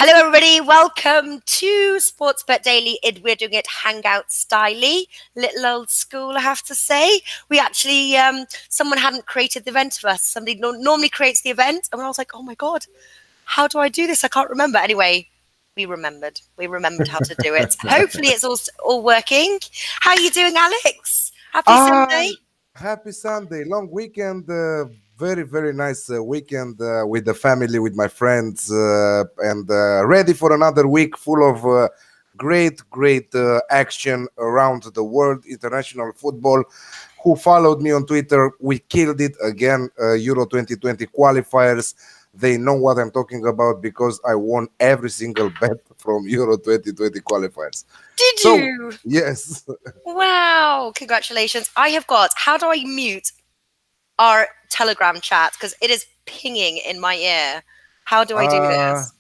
Hello, everybody. Welcome to Sports Bet Daily. We're doing it hangout styley, little old school, I have to say. We actually, someone hadn't created the event for us. Somebody normally creates the event, and I was like, oh my God, how do I do this? I can't remember. Anyway, we remembered. We remembered how to do it. Hopefully it's all working. How are you doing, Alex? Happy Ah, Sunday. happy Sunday, long weekend. Very, very nice weekend with the family, with my friends, and ready for another week full of great action around the world, international football. Who followed me on Twitter? We killed it again. Euro 2020 qualifiers. They know what I'm talking about because I won every single bet from Euro 2020 qualifiers. Did So, you? yes. Wow. Congratulations. I have got, how do I mute our Telegram chat? Because it is pinging in my ear. How do I do Uh, this?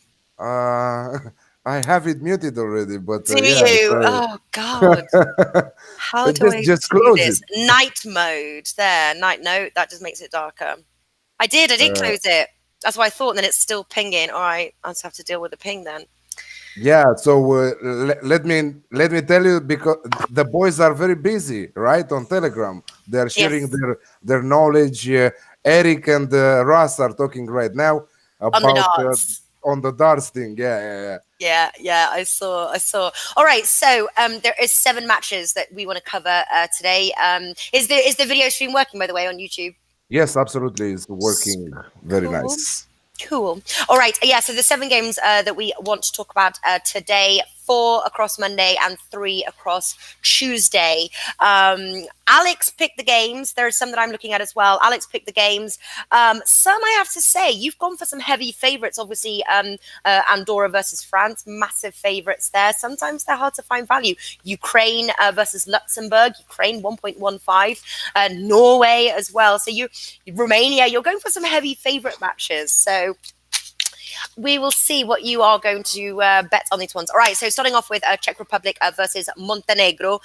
I have it muted already, but Do yeah. you? So Oh, God. How do I just do close it. this? Night mode. There. Night. No, that just makes it darker. I did Uh, close it. That's what I thought. And then it's still pinging. All right. I'll just have to deal with the ping then. yeah. So let me tell you, because the boys are very busy, right, on Telegram. They are sharing Yes. their knowledge. Eric and Russ are talking right now On the about darts. on the darts thing. Yeah. Yeah, I saw. All right, so there is 7 matches that we want to cover today. Is the video stream working, by the way, on YouTube? Yes, absolutely. It's working very Cool. nice. Cool. All right. Yeah. So the 7 games that we want to talk about today, 4 across Monday and 3 across Tuesday. Alex picked the games. There are some that I'm looking at as well. Alex picked the games. Some I have to say, you've gone for some heavy favourites. Obviously, Andorra versus France, massive favourites there. Sometimes they're hard to find value. Ukraine versus Luxembourg. Ukraine 1.15. Norway as well. So Romania, you're going for some heavy favourite matches. So we will see what you are going to bet on these ones. All right, so starting off with Czech Republic versus Montenegro.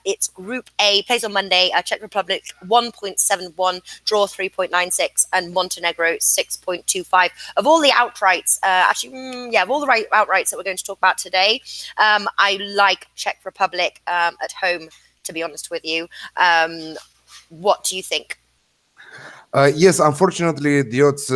It's Group A, plays on Monday. Czech Republic 1.71, draw 3.96, and Montenegro 6.25. Of all the outrights, of all the outrights that we're going to talk about today, I like Czech Republic at home, to be honest with you. What do you think? Yes, unfortunately, the odds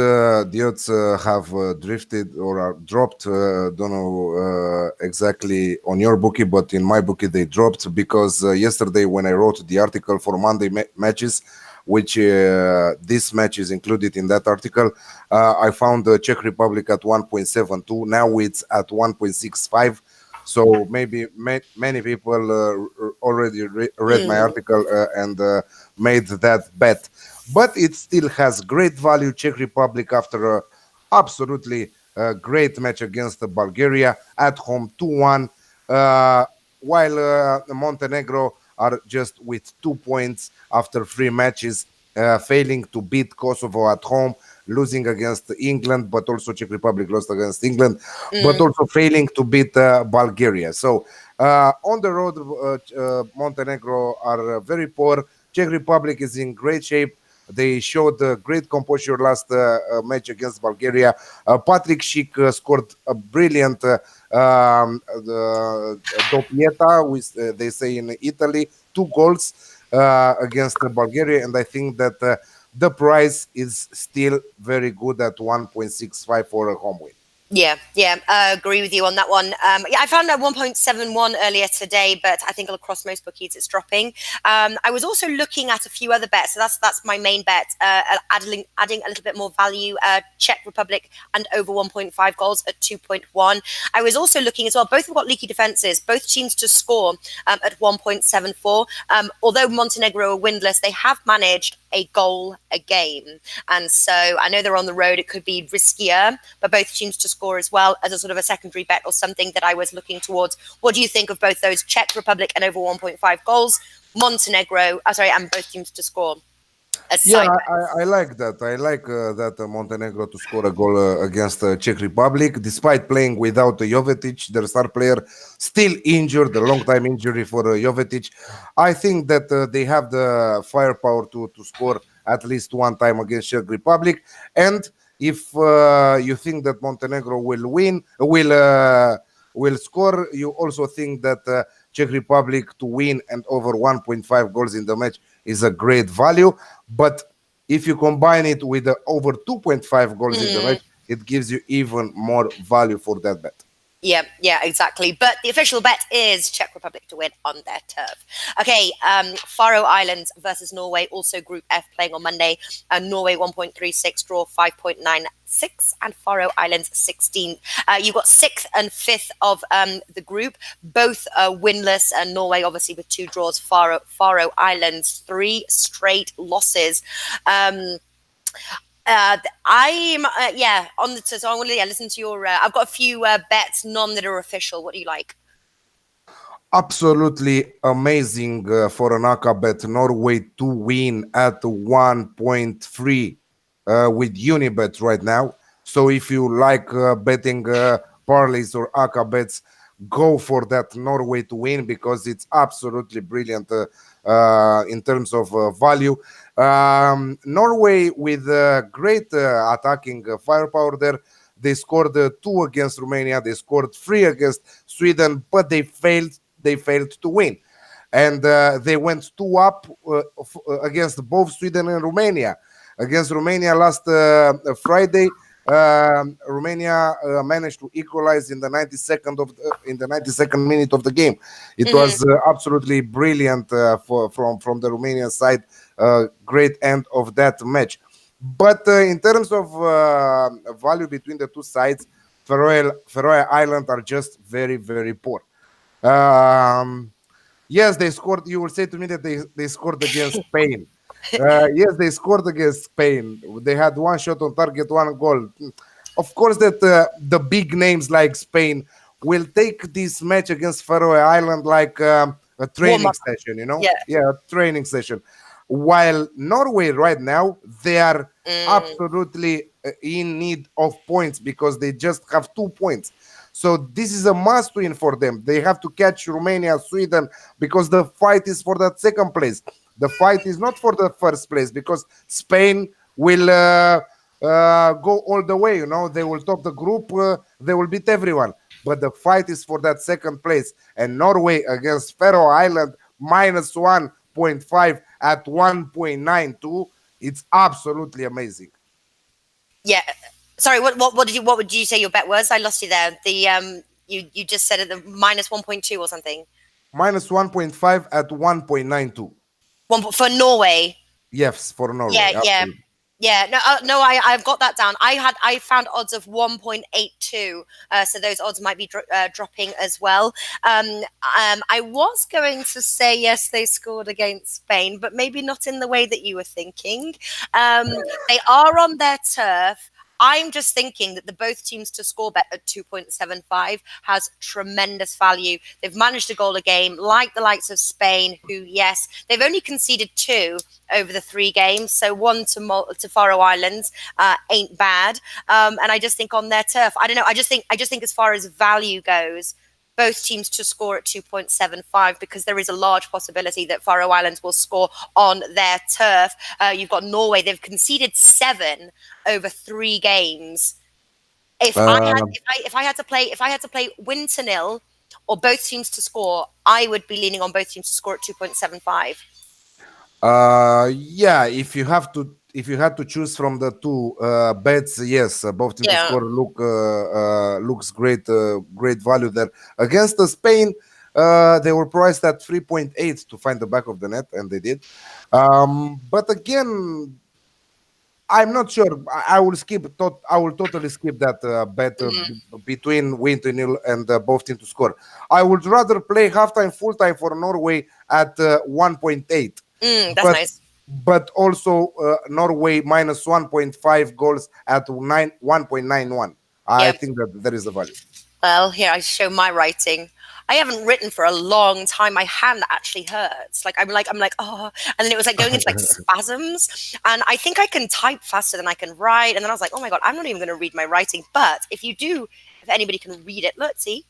have drifted or are dropped. Don't know exactly on your bookie, but in my bookie they dropped because yesterday when I wrote the article for Monday matches, which this match is included in that article, I found the Czech Republic at 1.72. Now it's at 1.65. So maybe many people already read my Mm, article and made that bet, but it still has great value. Czech Republic after a absolutely great match against Bulgaria at home 2-1, while Montenegro are just with 2 points after 3 matches, failing to beat Kosovo at home, losing against England, but also Czech Republic lost against England, but mm. also failing to beat Bulgaria. So on the road, Montenegro are very poor. Czech Republic is in great shape. They showed great composure last match against Bulgaria. Patrick Schick scored a brilliant doppietta, which they say in Italy, 2 goals against Bulgaria, and I think that the price is still very good at 1.65 for a home win. Yeah, agree with you on that one. Yeah, I found that 1.71 earlier today, but I think across most bookies it's dropping. I was also looking at a few other bets, so that's my main bet. Adding a little bit more value. Czech Republic and over 1.5 goals at 2.1. I was also looking as well. Both have got leaky defenses. Both teams to score at 1.74. Although Montenegro are winless, they have managed a goal a game, and so I know they're on the road. It could be riskier, but both teams to score as well as a sort of a secondary bet or something that I was looking towards. What do you think of both those? Czech Republic and over 1.5 goals, Montenegro, and both teams to score as Yeah, side bets. I like that. I like that Montenegro to score a goal against Czech Republic, despite playing without Jovetic, their star player, still injured, a long time injury for Jovetic. I think that they have the firepower to score at least one time against Czech Republic, and If you think that Montenegro will win, will score, you also think that Czech Republic to win and over 1.5 goals in the match is a great value. But if you combine it with the over 2.5 goals in the match, it gives you even more value for that bet. Yeah, yeah, exactly. But the official bet is Czech Republic to win on their turf. Okay, Faroe Islands versus Norway, also Group F, playing on Monday. Norway 1.36, draw 5.96, and Faroe Islands 16th. You've got sixth and fifth of the group, both winless. Norway, obviously, with two draws. Faroe Islands, three straight losses. I'm yeah on the so I want to listen to your. I've got a few bets, none that are official. What do you like? Absolutely amazing for an Aka bet. Norway to win at 1.3 with Unibet right now. So if you like betting parlays or Aka bets, go for that Norway to win because it's absolutely brilliant in terms of value. Norway with great attacking firepower there. They scored two against Romania. They scored three against Sweden, but they failed to win. And they went two up against both Sweden and Romania. Against Romania last Friday, Romania managed to equalize in the 92nd minute of the game. It Hmm. was absolutely brilliant from the Romanian side. Great end of that match. But in terms of value between the two sides, Faroe Island are just very, very poor. Um, yes, they scored. You will say to me that they scored against Spain. Yes, they scored against Spain. They had one shot on target, one goal. Of course, that the big names like Spain will take this match against Faroe Island like a Warm training up. session, Yeah. Yeah, a training session. While Norway right now, they are Mm. absolutely in need of points because they just have 2 points. So this is a must win for them. They have to catch Romania, Sweden, because the fight is for that second place. The fight is not for the first place because Spain will go all the way. They will top the group. They will beat everyone. But the fight is for that second place. And Norway against Faroe Island minus 1.5 at 1.92. It's absolutely amazing. Yeah. Sorry. What would you say your bet was? I lost you there. You just said it the minus 1.2 or something. Minus 1.5 at 1.92. One for Norway. Yes, for Yeah, Norway. yeah, Absolutely. yeah. No, no. I've got that down. I found odds of 1.82. So those odds might be dropping as well. I was going to say yes, they scored against Spain, but maybe not in the way that you were thinking. They are on their turf. I'm just thinking that the both teams to score bet at 2.75 has tremendous value. They've managed to goal a game like the likes of Spain, who, yes, they've only conceded two over the three games. So one to Faroe Islands ain't bad. And I just think on their turf, I don't know. I just think as far as value goes, both teams to score at 2.75 because there is a large possibility that Faroe Islands will score on their turf. You've got Norway; they've conceded seven over three games. If I had Uh, if I had to play win to nil or both teams to score, I would be leaning on both teams to score at 2.75. yeah, if you had to choose from the two bets, yes, both team to Yeah. score looks great, great value there. Against the Spain, they were priced at 3.8 to find the back of the net, and they did. But again, I'm not sure. I will skip. I will totally skip that bet between win to nil and both team to score. I would rather play halftime, full time for Norway at 1.8, That's but nice. also Norway minus 1.5 goals at 1.91. I Yep. think that there is a value. Well, here I show my writing. I haven't written for a long time. My hand actually hurts. I'm like, oh, and then it was like going into like spasms. And I think I can type faster than I can write. And then I was like, oh my god, I'm not even going to read my writing. But if anybody can read it, let's see.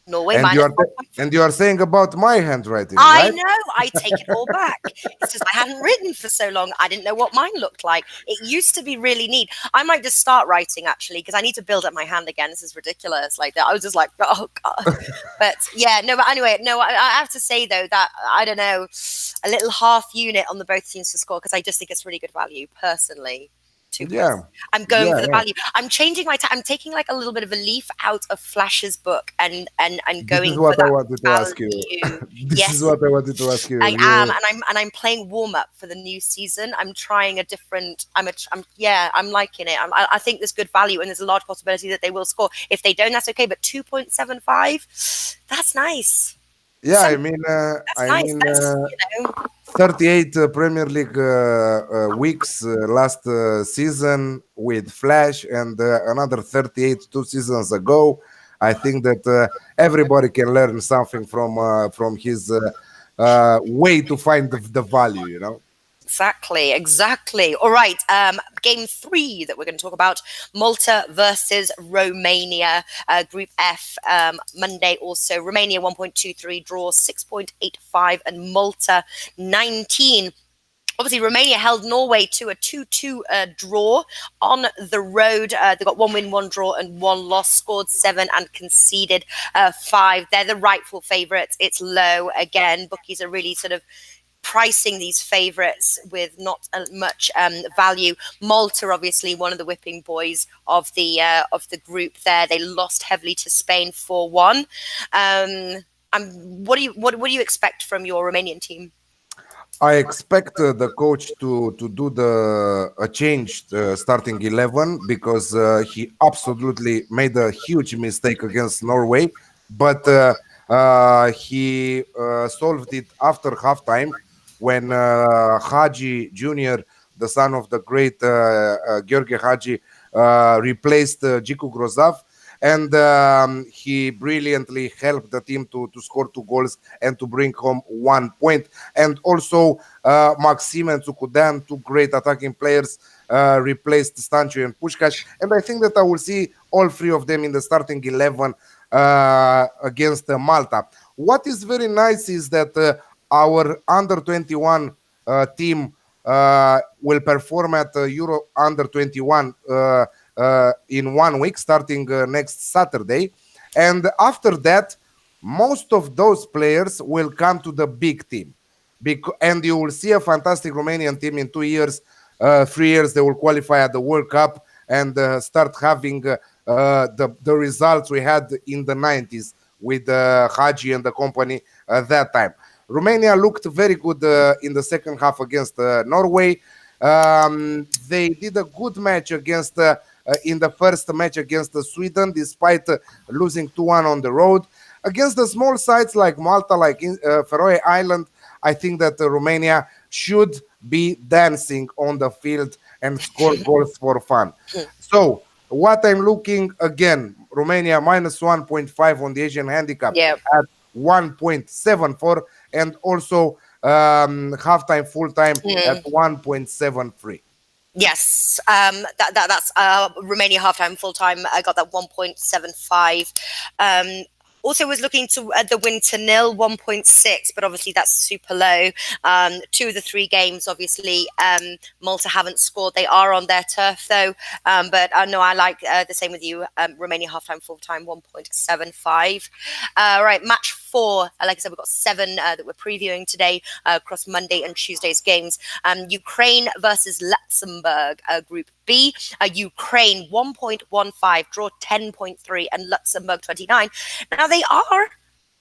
Norway And minus and you are saying about my handwriting, I right? know. I take it all back. It's just I hadn't written for so long. I didn't know what mine looked like. It used to be really neat. I might just start writing actually because I need to build up my hand again. This is ridiculous. Like that. I was just like, oh god. But yeah, no. But anyway, no. I have to say though that I don't know, a little half unit on the both teams to score because I just think it's really good value personally. Two Yeah, points. I'm going for yeah, the yeah. value. I'm changing my. I'm taking like a little bit of a leaf out of Flash's book and This is going for what I that wanted to ask you. value. This is Yes, what I wanted to ask you. I am, and I'm playing warm up for the new season. I'm trying a different. I'm yeah, I'm liking it. I think there's good value, and there's a large possibility that they will score. If they don't, that's okay. But 2.75, that's nice. Yeah, Some that's I nice. mean, That's 38 Premier League weeks last season with Flash, and another 38 2 seasons ago. I think that everybody can learn something from his way to find the value. You know. exactly, exactly. All right. Game three that we're going to talk about: Malta versus Romania, Group F. Monday also Romania 1.23 draw 6.85 and Malta 19. Obviously, Romania held Norway to a 2-2 draw on the road. They got one win, one draw, and one loss, scored 7 and conceded 5. They're the rightful favourites. It's low. Again, bookies are really sort of pricing these favourites with not much value. Malta, obviously, one of the whipping boys of the group. There, they lost heavily to Spain 4-1. What do you expect from your Romanian team? I expect the coach to do the a changed starting 11 because he absolutely made a huge mistake against Norway, but he solved it after halftime when Haji Jr., the son of the great Gheorghe Hagi, replaced Jiku Grozav, and he brilliantly helped the team to score 2 goals and to bring home 1 point. And also Maxim and Tsukudan, two great attacking players, replaced Stanciu and Pushkash. And I think that I will see all three of them in the starting 11 against Malta. What is very nice is that our under 21 team will perform at Euro under 21 in 1 week, starting next Saturday. And after that, most of those players will come to the big team. And you will see a fantastic Romanian team in 2 years, 3 years. They will qualify at the World Cup and start having the results we had in the 90s with Hagi and the company at that time. Romania looked very good in the second half against Norway. They did a good match against in the first match against Sweden, despite losing 2-1 on the road. Against the small sides like Malta, like Faroe Island, I think that Romania should be dancing on the field and score goals for fun. So, what I'm looking again, Romania minus 1.5 on the Asian handicap Yeah. at 1.74, and also halftime, full time at 1.73. Yes, that's Romania halftime, full time. I got that 1.75. Also was looking to the win to nil 1.6, but obviously that's super low. 2 of the 3 games, obviously, Malta haven't scored. They are on their turf though, but no, I like the same with you. Romania halftime, full time 1.75. Right, match 4. Like I said, we've got 7 that we're previewing today across Monday and Tuesday's games. Ukraine versus Luxembourg, Group B. Ukraine 1.15, draw 10.3, and Luxembourg 29. Now they are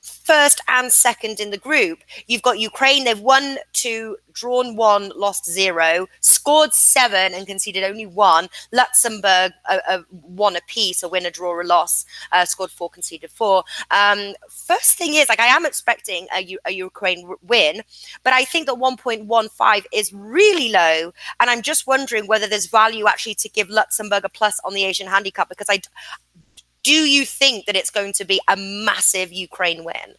first and second in the group. You've got Ukraine, they've won 2, drawn 1, lost 0, scored 7 and conceded only 1. Luxembourg 1 apiece, a win, a draw, a loss, scored 4, conceded 4. First thing is, like, I am expecting a Ukraine win, but I think that 1.15 is really low, and I'm just wondering whether there's value actually to give Luxembourg a plus on the Asian handicap, because do you think that it's going to be a massive Ukraine win?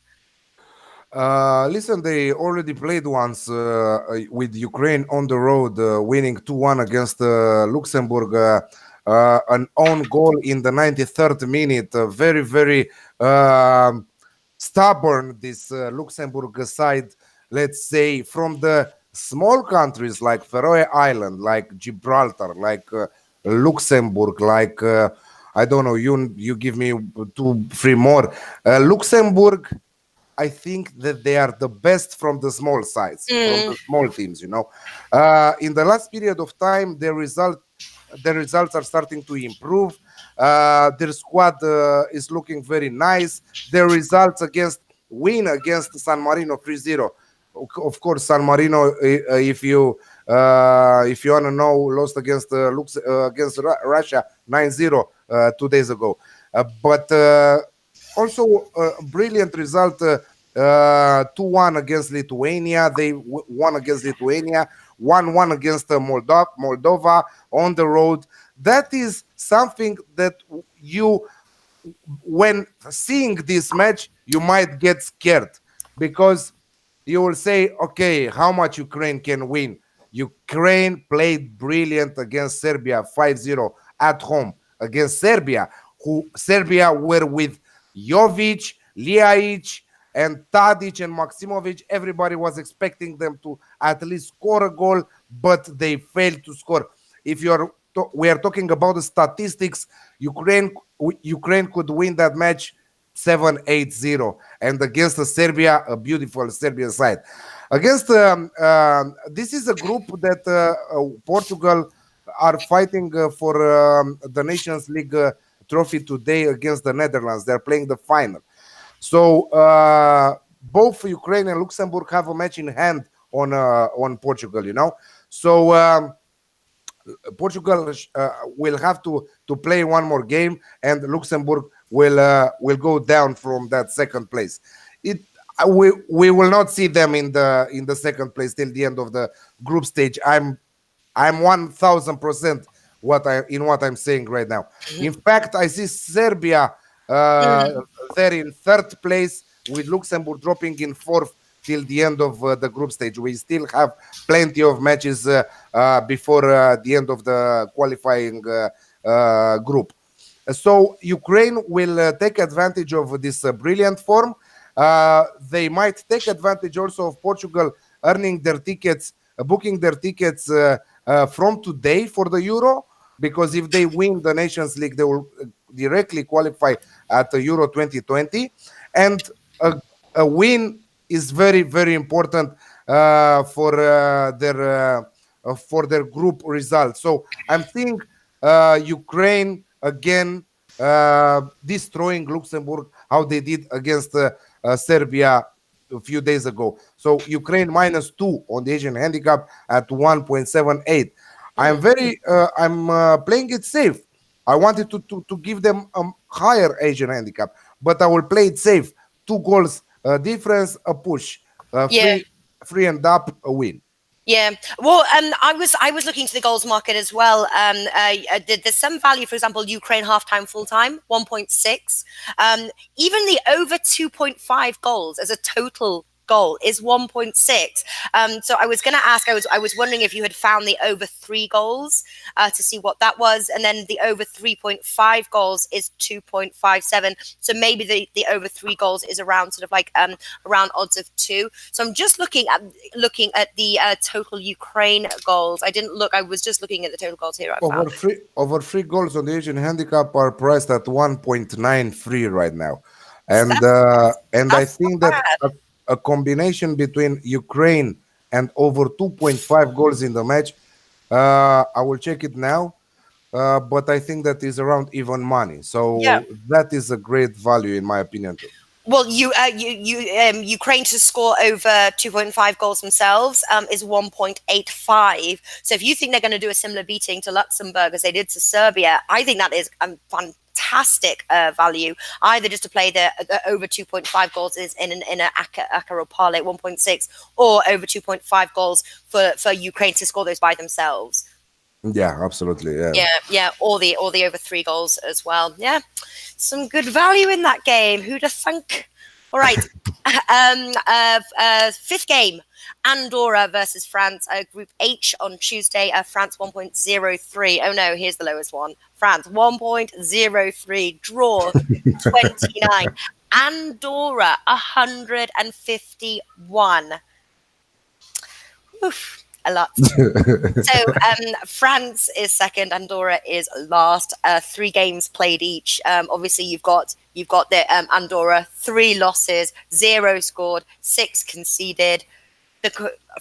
Listen, they already played once with Ukraine on the road, winning 2-1 against Luxembourg. An own goal in the 93rd minute. Very, very stubborn this Luxembourg side, let's say, from the small countries like Faroe Island, like Gibraltar, like Luxembourg, like I don't know, you give me two, three more. Luxembourg, I think that they are the best from the small sides, from Mm, the small teams. In the last period of time, the results are starting to improve. Their squad is looking very nice. Their results win against San Marino 3-0. Of course, San Marino, if you want to know, lost against against Russia 9-0 2 days ago. But also a brilliant result, 2-1 against Lithuania. They won against Lithuania, 1-1 against Moldova on the road. That is something that you, when seeing this match, you might get scared, because you will say, okay, how much Ukraine can win? Ukraine played brilliant against Serbia 5-0 at home against Serbia, who Serbia were with Jovic, Ljajic, and Tadic and Maksimovic. Everybody was expecting them to at least score a goal, but they failed to score. If we are talking about the statistics, Ukraine could win that match 7-8-0, and against Serbia, a beautiful Serbian side. Against this is a group that Portugal are fighting for the Nations League trophy today against the Netherlands. They're playing the final. So both Ukraine and Luxembourg have a match in hand on Portugal. So. Portugal will have to play one more game, and Luxembourg will go down from that second place. It we will not see them in the second place till the end of the group stage. I'm 1,000% what I'm saying right now. In fact, I see Serbia mm, there in third place, with Luxembourg dropping in fourth till the end of the group stage. We still have plenty of matches before the end of the qualifying group. So Ukraine will take advantage of this brilliant form. They might take advantage also of Portugal earning their tickets, booking their tickets from today for the Euro, because if they win the Nations League, they will directly qualify at the Euro 2020. And a win is very, very important for their group results. So I'm seeing Ukraine again destroying Luxembourg, how they did against Serbia a few days ago. So Ukraine -2 on the Asian handicap at 1.78. I'm playing it safe. I wanted to give them a higher Asian handicap, but I will play it safe. 2 goals difference, a push, yeah. free and up, a win. Yeah, well, I was looking to the goals market as well. There's some value, for example, Ukraine halftime, full time, 1.6. Even the over 2.5 goals as a total goal is 1.6. So I was going to ask, I was wondering if you had found the over 3 goals to see what that was, and then the over 3.5 goals is 2.57. So maybe the over 3 goals is around sort of like around odds of 2. So I'm just looking at the total Ukraine goals. I didn't look. I was just looking at the total goals here. I found. Over three goals on the Asian handicap are priced at 1.93 right now, and That's I that's not think that bad. a combination between Ukraine and over 2.5 goals in the match, I will check it now, but I think that is around even money. Yeah. So that is a great value in my opinion too. Well, Ukraine to score over 2.5 goals themselves is 1.85. So if you think they're going to do a similar beating to Luxembourg as they did to Serbia, I think that is fantastic value. Either just to play the over 2.5 goals is in a Aka or parlay 1.6, or over 2.5 goals for Ukraine to score those by themselves. Yeah, absolutely. Yeah. Yeah, or the over 3 goals as well. Yeah, some good value in that game. Who'd have thunk? All right. Fifth game, Andorra versus France, Group H on Tuesday. France 1.03. Oh no, here's the lowest one. France 1.03. Draw 29. Andorra 151. Oof, a lot. So France is second, Andorra is last. 3 games played each. Obviously, you've got the Andorra 3 losses, 0 scored, 6 conceded.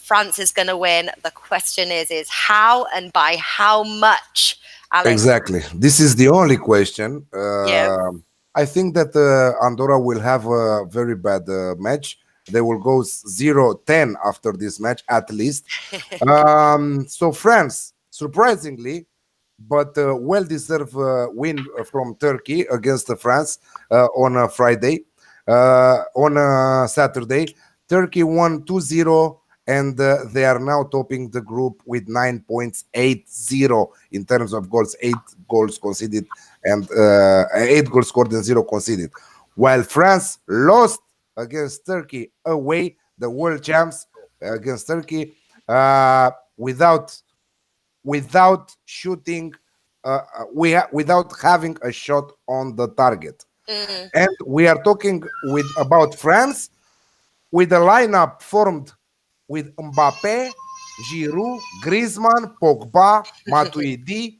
France is going to win. The question is how and by how much, Alex? Exactly. This is the only question. Yeah. I think that Andorra will have a very bad match. They will go 0-10 after this match, at least. So France, surprisingly, but well-deserved win from Turkey against France on a Friday. On a Saturday, Turkey won 2-0, and they are now topping the group with 9 points, 8-0 in terms of goals, 8 goals conceded, and 8 goals scored and 0 conceded. While France lost against Turkey away, the world champs against Turkey, without shooting, without having a shot on the target. Mm. And we are talking with about France with a lineup formed with Mbappe, Giroud, Griezmann, Pogba, Matuidi,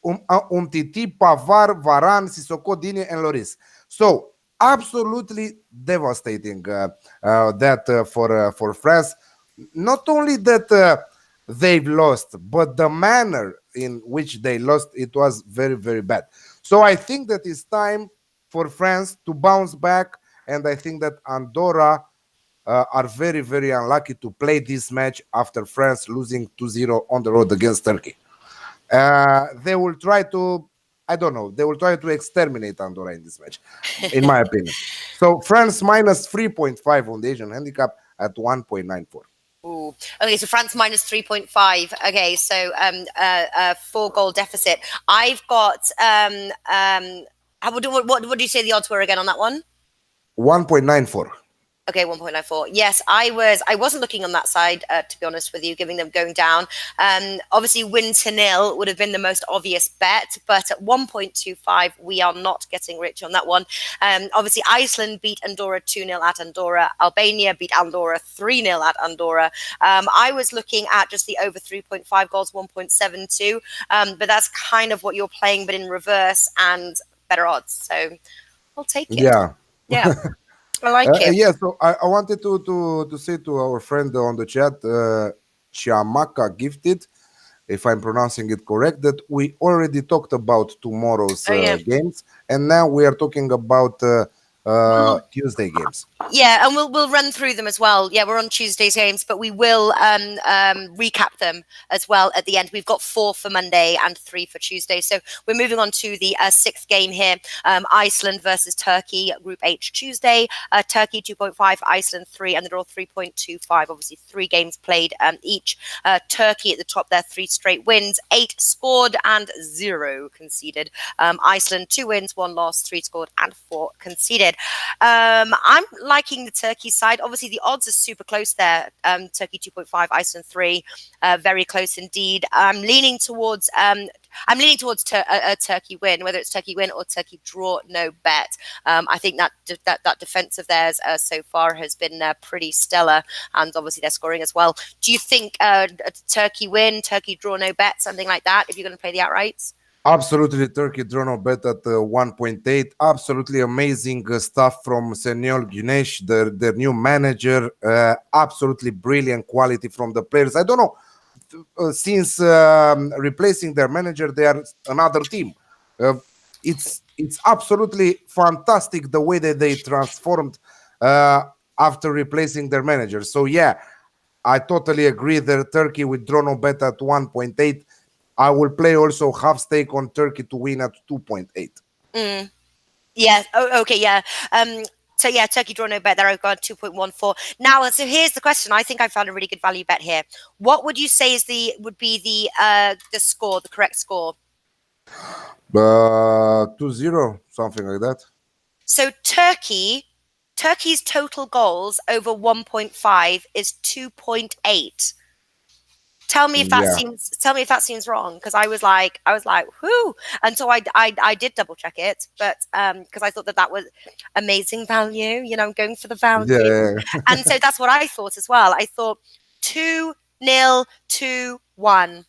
Umtiti, Pavar, Varane, Sissoko, Digne, and Loris. So absolutely devastating that for France. Not only that they've lost, but the manner in which they lost, it was very, very bad. So I think that it's time for France to bounce back, and I think that Andorra are very, very unlucky to play this match after France losing 2-0 on the road against Turkey. They will try to, I don't know, they will try to exterminate Andorra in this match, in my opinion. So France minus 3.5 on the Asian handicap at 1.94. Ooh. Okay, so France minus 3.5. Okay, so 4 goal deficit. I've got what do you say the odds were again on that one? 1.94. Okay, 1.94. Yes, I wasn't looking on that side, to be honest with you, giving them going down. Obviously, win to nil would have been the most obvious bet, but at 1.25, we are not getting rich on that one. Obviously, Iceland beat Andorra 2-0 at Andorra. Albania beat Andorra 3-0 at Andorra. I was looking at just the over 3.5 goals, 1.72, but that's kind of what you're playing, but in reverse and better odds. So I'll take it. Yeah. Yeah, I like it. Yeah, so I wanted to say to our friend on the chat, Chiamaka Gifted, if I'm pronouncing it correct, that we already talked about tomorrow's Oh, yeah. games, and now we are talking about Well, Tuesday games. yeah, and we'll run through them as well. Yeah, we're on Tuesday's games, but we will recap them as well at the end. We've got 4 for Monday and 3 for Tuesday. So we're moving on to the 6th game here. Iceland versus Turkey, Group H Tuesday. Turkey 2.5, Iceland 3, and the draw 3.25. Obviously, 3 games played each. Turkey at the top there, 3 straight wins, 8 scored and 0 conceded. Iceland 2 wins, 1 loss, 3 scored and 4 conceded. I'm liking the Turkey side. Obviously, the odds are super close there. Turkey 2.5, Iceland 3, very close indeed. I'm leaning towards a Turkey win, whether it's Turkey win or Turkey draw, no bet. I think that defense of theirs so far has been pretty stellar, and obviously they're scoring as well. Do you think a Turkey win, Turkey draw, no bet, something like that, if you're going to play the outrights? Absolutely, Turkey Drono bet at 1.8. Absolutely amazing stuff from Senor Gunesh, their new manager. Absolutely brilliant quality from the players. I don't know, since replacing their manager, they are another team. Uh, it's absolutely fantastic the way that they transformed uh, after replacing their manager. So yeah, I totally agree that Turkey with Drono bet at 1.8. I will play also half stake on Turkey to win at 2.8. Mm. Yeah. Oh, okay. Yeah. So yeah, Turkey draw no bet there. I've got 2.14. Now, so here's the question. I think I found a really good value bet here. What would you say would be the score, the correct score? 2-0, something like that. So Turkey's total goals over 1.5 is 2.8. Yeah, Tell me if that seems wrong, because I was like, whoo, and so I did double check it, but because I thought that that was amazing value. You know, I'm going for the value, yeah, and so that's what I thought as well. I thought 2-0, 2-1.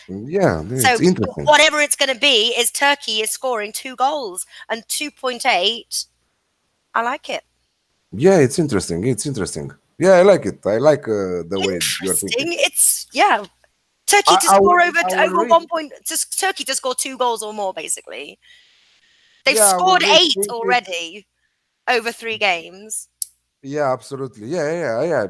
yeah. It's So interesting. whatever it's going to be is Turkey is scoring 2 goals and 2.8. I like it. Yeah, it's interesting. It's interesting. Yeah, I like it. I like the way you're thinking. Interesting. It's yeah. Turkey to score I will over read. 1 point. Just Turkey to score 2 goals or more. Basically, they've Yeah, I will scored eight retweet it. already over 3 games. Yeah, absolutely. Yeah, yeah, yeah.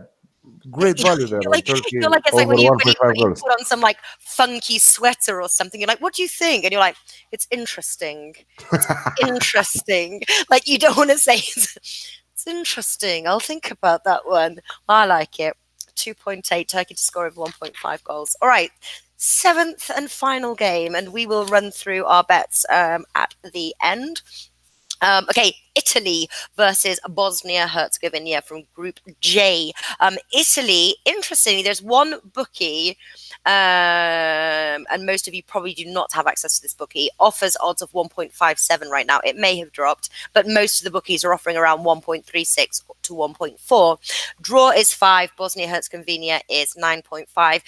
Great value there on Turkey You're like it's like over when 1.5 you goals. put on some like funky sweater or something. You're like, what do you think? And you're like, it's interesting. It's interesting. Like you don't want to say it's interesting. I'll think about that one. I like it. 2.8 Turkey to score over 1.5 goals. All right. Seventh and final game, and we will run through our bets at the end. Okay, Italy versus Bosnia Herzegovina from Group J. Italy, interestingly, there's one bookie, and most of you probably do not have access to this bookie. Offers odds of 1.57 right now. It may have dropped, but most of the bookies are offering around 1.36 to 1.4. Draw is 5. Bosnia Herzegovina is 9.5.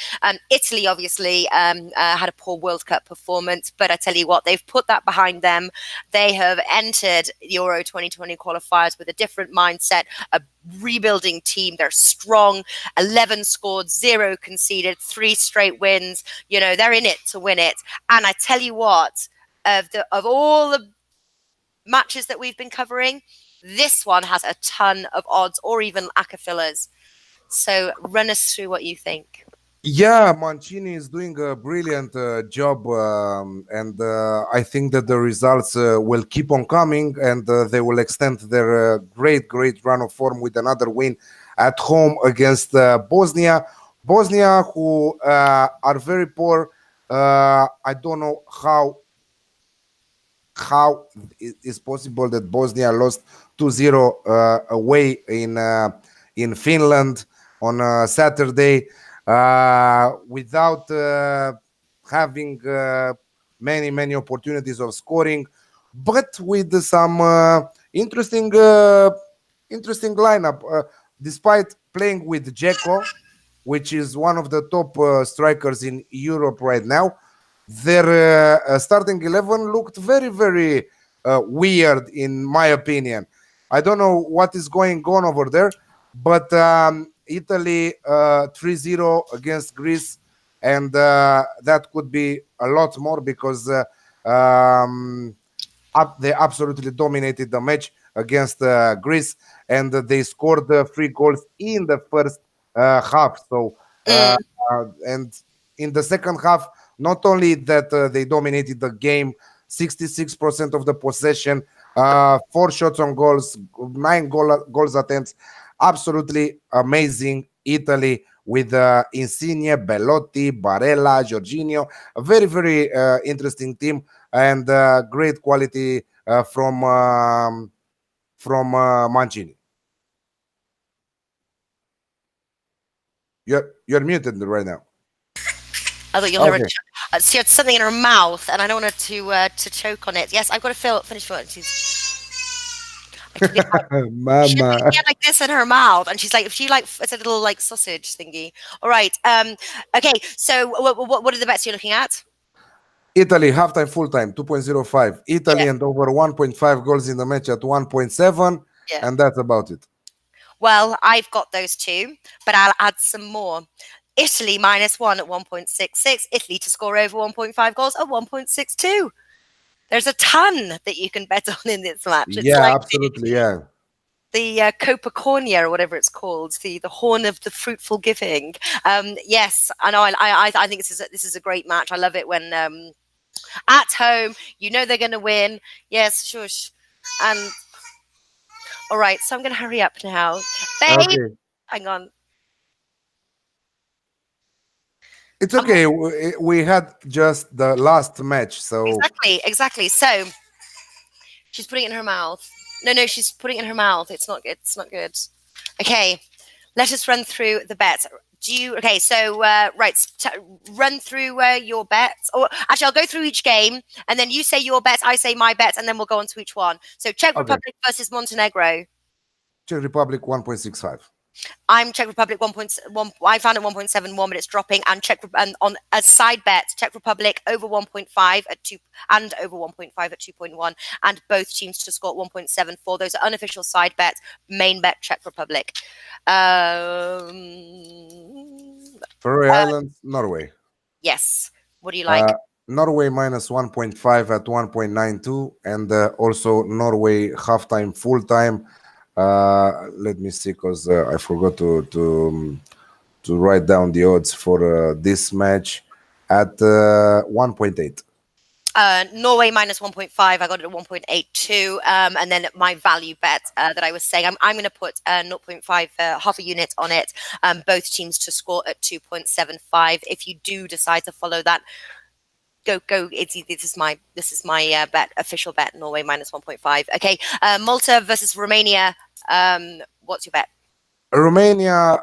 Italy obviously had a poor World Cup performance, but I tell you what, they've put that behind them. They have entered Euro 2020 qualifiers with a different mindset, a rebuilding team. They're strong. 11 scored, 0 conceded, 3 straight wins. You know, they're in it to win it. And I tell you what, of all the matches that we've been covering, this one has a ton of odds or even acaphilas. So run us through what you think. Yeah, Mancini is doing a brilliant job, and I think that the results will keep on coming, and they will extend their great run of form with another win at home against Bosnia. Bosnia, who are very poor. I don't know how it is possible that Bosnia lost 2-0 away in Finland on Saturday without having many opportunities of scoring, but with some interesting lineup. Despite playing with Dzeko, which is one of the top strikers in Europe right now, their starting 11 looked very weird in my opinion. I don't know what is going on over there, but Italy 3-0 against Greece, and that could be a lot more because they absolutely dominated the match against Greece, and they scored 3 goals in the first half. So, Mm, and in the second half, not only that they dominated the game, 66% of the possession, 4 shots on goals, 9 goals attempts, absolutely amazing. Italy with Insigne, Bellotti, Barella, Jorginho, a very interesting team and great quality from Mancini. You're muted right now. I thought you'll hear her. Okay, She had something in her mouth, and I don't want her to choke on it. Yes, I've got to finish what I can be like, she had, Mama. she had like this in her mouth, and she's like, if she like, it's a little like sausage thingy. All right. Okay. So, what are the bets you're looking at? Italy halftime, full time 2.05. Yeah. Italy and over 1.5 goals in the match at 1.7, Yeah. and that's about it. Well, I've got those two, but I'll add some more. Italy -1 at 1.66. Italy to score over 1.5 goals at 1.62. There's a ton that you can bet on in this match. It's Yeah, like absolutely. Yeah. the Copa Cornea or whatever it's called, the horn of the fruitful giving. Yes, I know. I think this is a great match. I love it when at home you know they're going to win. Yes, shush. And all right, so I'm going to hurry up now, babe. Okay. Hang on. It's I'm okay. We had just the last match, so exactly. So she's putting it in her mouth. No, she's putting it in her mouth. It's not good. Okay, let us run through the bets. do you? Okay, so right, run through your bets, or actually, I'll go through each game, and then you say your bets, I say my bets, and then we'll go on to each one. So Czech Okay. Republic versus Montenegro. Czech Republic 1.65. I'm Czech Republic 1.1. I found it 1.71, but it's dropping. And and on a side bet, Czech Republic over 1.5 at 2 and over 1.5 at 2.1, and both teams to score 1.74. Those are unofficial side bets. Main bet Czech Republic. Um, Faroe Islands, Norway. yes. What do you Uh, like? Norway minus 1.5 at 1.92, and also Norway halftime, full time. Let me see, because I forgot to write down the odds for this match at 1.8. Norway minus 1.5. I got it at 1.82. And then my value bet that I was saying, I'm going to put 0.5, half a unit on it. Both teams to score at 2.75. If you do decide to follow that, go. This is my bet, official bet. Norway minus 1.5. Okay. Malta versus Romania. What's your bet? Romania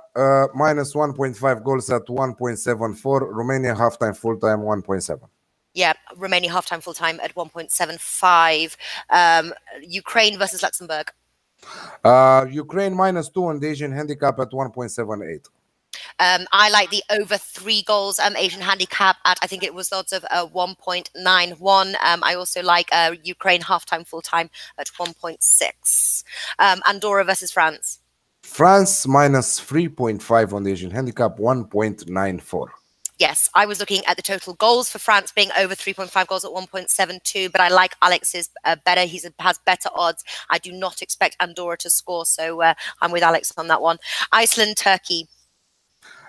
minus 1.5 goals at 1.74. Romania halftime, full time 1.7. Yeah, Romania halftime, full time at 1.75. Ukraine versus Luxembourg. Ukraine minus 2 on the Asian handicap at 1.78. I like the over 3 goals Asian handicap at, I think it was odds of 1.91. I also like Ukraine halftime, full time at 1.6. Andorra versus France. France minus 3.5 on the Asian handicap, 1.94. Yes, I was looking at the total goals for France being over 3.5 goals at 1.72, but I like Alex's better. He has better odds. I do not expect Andorra to score, so I'm with Alex on that one. Iceland, Turkey.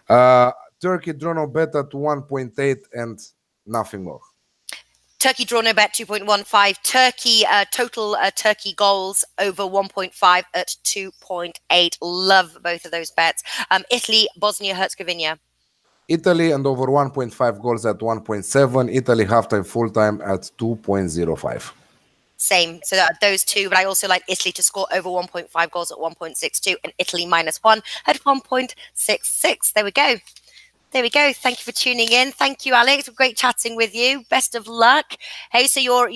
Turkey draw no bet at 1.8 and nothing more. Turkey draw no bet 2.15. Turkey total Turkey goals over 1.5 at 2.8. Love both of those bets. Italy, Bosnia Herzegovina. Italy and over 1.5 goals at 1.7. Italy halftime, full time at 2.05. Same. So those two, but I also like Italy to score over 1.5 goals at 1.62 and Italy minus 1 at 1.66. There we go. There we go. Thank you for tuning in. Thank you, Alex. Great chatting with you. Best of luck. Hey, so you're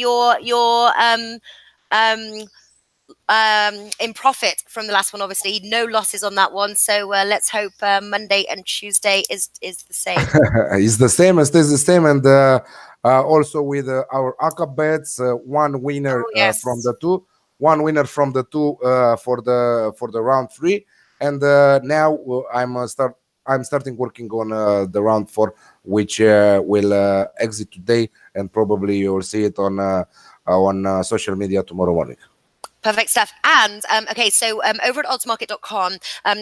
in profit from the last one, obviously. No losses on that one. So let's hope Monday and Tuesday is the same. It's the same, and stays the same. And also with our ACA bets, one winner from Yes. the two, for the round 3. And now I'm starting working on the round 4, which will exit today, and probably you'll see it on social media tomorrow morning. Perfect stuff. And okay, so over at oddsmarket.com,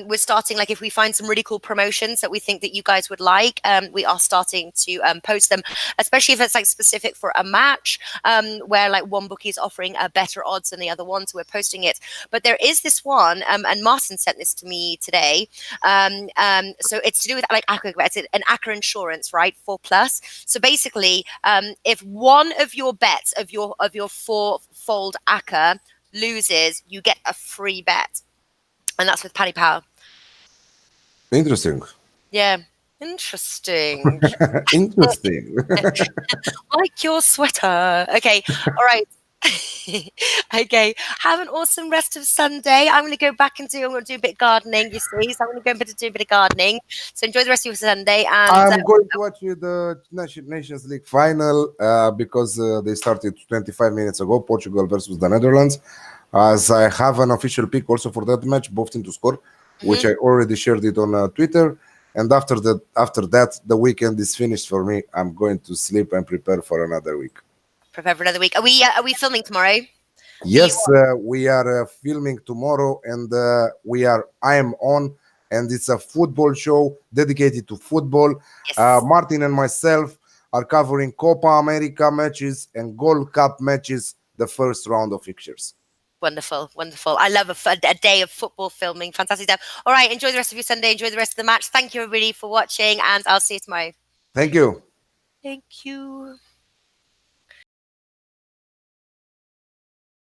we're starting, like, if we find some really cool promotions that we think that you guys would like, we are starting to post them, especially if it's like specific for a match, where like one bookie is offering better odds than the other one, so we're posting it. But there is this one, and Martin sent this to me today. So it's to do with like ACCA, it's an ACCA insurance, right? 4+. So basically, if one of your bets of your 4-fold ACCA loses, you get a free bet, and that's with Paddy Power. Interesting. Yeah, interesting. Interesting. Like your sweater. Okay, all right. Okay, have an awesome rest of Sunday. I'm going to go back and I'm going to do a bit of gardening, you see, so I'm going to go and do a bit of gardening. So enjoy the rest of your Sunday. And I'm going to watch the Nations League final because they started 25 minutes ago, Portugal versus the Netherlands. As I have an official pick also for that match, both teams to score, which I already shared it on Twitter. And after that, the weekend is finished for me. I'm going to sleep and prepare for another week. prepare for another week. Are we filming tomorrow? Yes, we are filming tomorrow, and I am on, and it's a football show dedicated to football. Yes. Martin and myself are covering Copa America matches and Gold Cup matches, the first round of fixtures. Wonderful, wonderful. I love a day of football filming. Fantastic stuff. All right, enjoy the rest of your Sunday. Enjoy the rest of the match. Thank you, everybody, for watching, and I'll see you tomorrow. Thank you. Thank you.